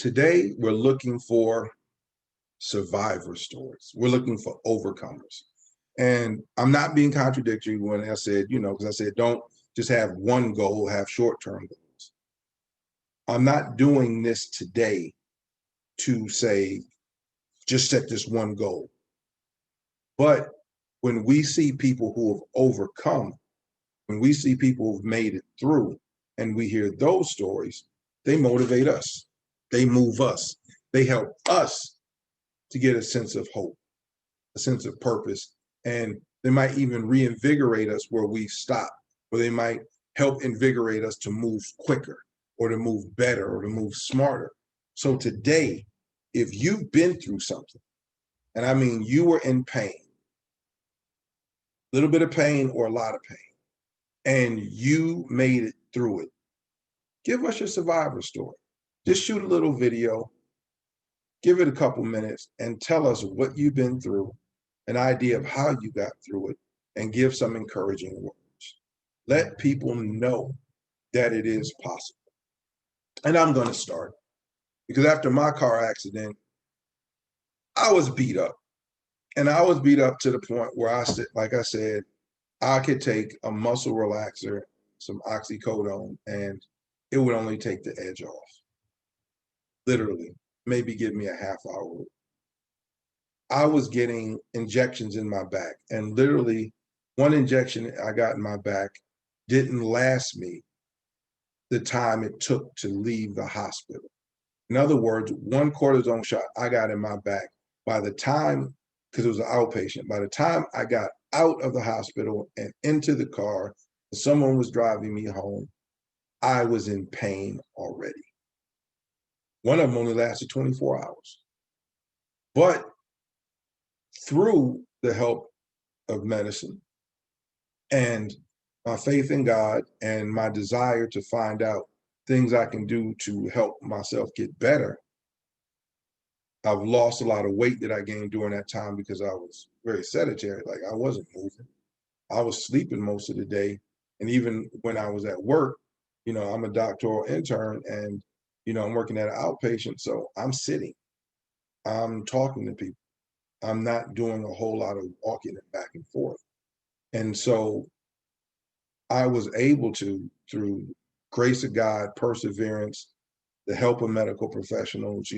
Today, we're looking for survivor stories. We're looking for overcomers. And I'm not being contradictory when I said, because I said, don't just have one goal, have short-term goals. I'm not doing this today to say, just set this one goal. But when we see people who have overcome, when we see people who've made it through, and we hear those stories, they motivate us. They move us. They help us to get a sense of hope, a sense of purpose, and they might even reinvigorate us where we stop, or they might help invigorate us to move quicker or to move better or to move smarter. So today, if you've been through something, and I mean you were in pain, a little bit of pain or a lot of pain, and you made it through it, give us your survivor story. Just shoot a little video, give it a couple minutes, and tell us what you've been through, an idea of how you got through it, and give some encouraging words. Let people know that it is possible. And I'm going to start because after my car accident, I was beat up. And I was beat up to the point where like I said, I could take a muscle relaxer, some oxycodone, and it would only take the edge off. Literally, maybe give me a half hour. I was getting injections in my back, and literally one injection I got in my back didn't last me the time it took to leave the hospital. In other words, one cortisone shot I got in my back, by the time, because it was an outpatient, by the time I got out of the hospital and into the car, someone was driving me home, I was in pain already. One of them only lasted 24 hours. But through the help of medicine and my faith in God and my desire to find out things I can do to help myself get better, I've lost a lot of weight that I gained during that time because I was very sedentary. Like, I wasn't moving. I was sleeping most of the day. And even when I was at work, I'm a doctoral intern and, I'm working at an outpatient. So I'm sitting, I'm talking to people. I'm not doing a whole lot of walking and back and forth. And so I was able to, through grace of God, perseverance, the help of medical professionals,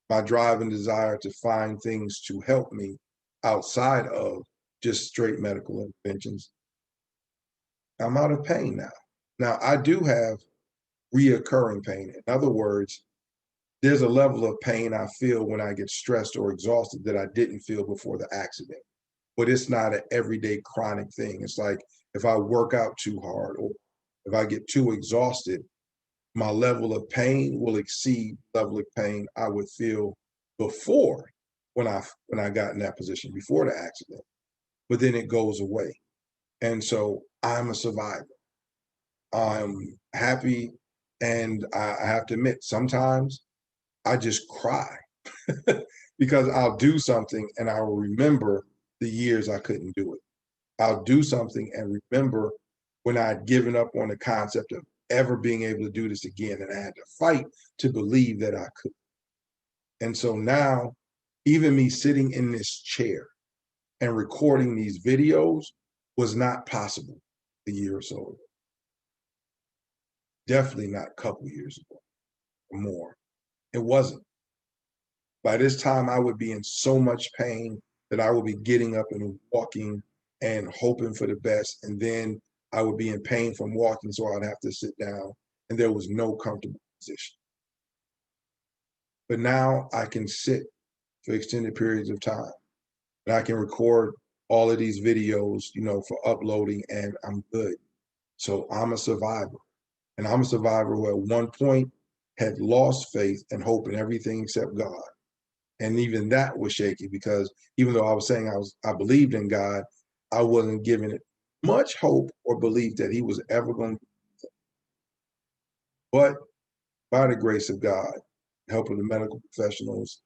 my drive and desire to find things to help me outside of just straight medical interventions, I'm out of pain now. Now, I do have reoccurring pain. In other words, there's a level of pain I feel when I get stressed or exhausted that I didn't feel before the accident. But it's not an everyday chronic thing. It's like if I work out too hard or if I get too exhausted, my level of pain will exceed the level of pain I would feel before when I got in that position before the accident. But then it goes away. And so I'm a survivor. I'm happy, and I have to admit, sometimes I just cry because I'll do something and I will remember the years I couldn't do it. I'll do something and remember when I'd given up on the concept of ever being able to do this again, and I had to fight to believe that I could. And so now, even me sitting in this chair and recording these videos was not possible a year or so ago. Definitely not a couple years ago or more. It wasn't. By this time, I would be in so much pain that I would be getting up and walking and hoping for the best. And then I would be in pain from walking, so I'd have to sit down, and there was no comfortable position. But now I can sit for extended periods of time, and I can record all of these videos, for uploading, and I'm good. So I'm a survivor. And I'm a survivor who at one point had lost faith and hope in everything except God. And even that was shaky because even though I was saying I believed in God, I wasn't giving it much hope or belief that he was ever going to. But by the grace of God, help of the medical professionals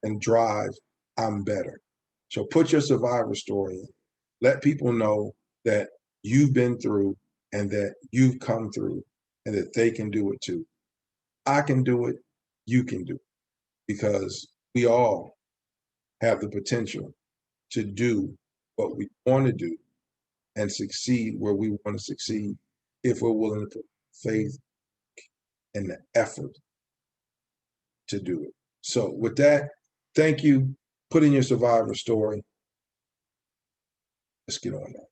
and drive, I'm better. So put your survivor story in. Let people know that you've been through and that you've come through and that they can do it too. I can do it. you can do, because we all have the potential to do what we want to do and succeed where we want to succeed if we're willing to put faith and the effort to do it. So with that, thank you. Put in your survivor story. Let's get on that.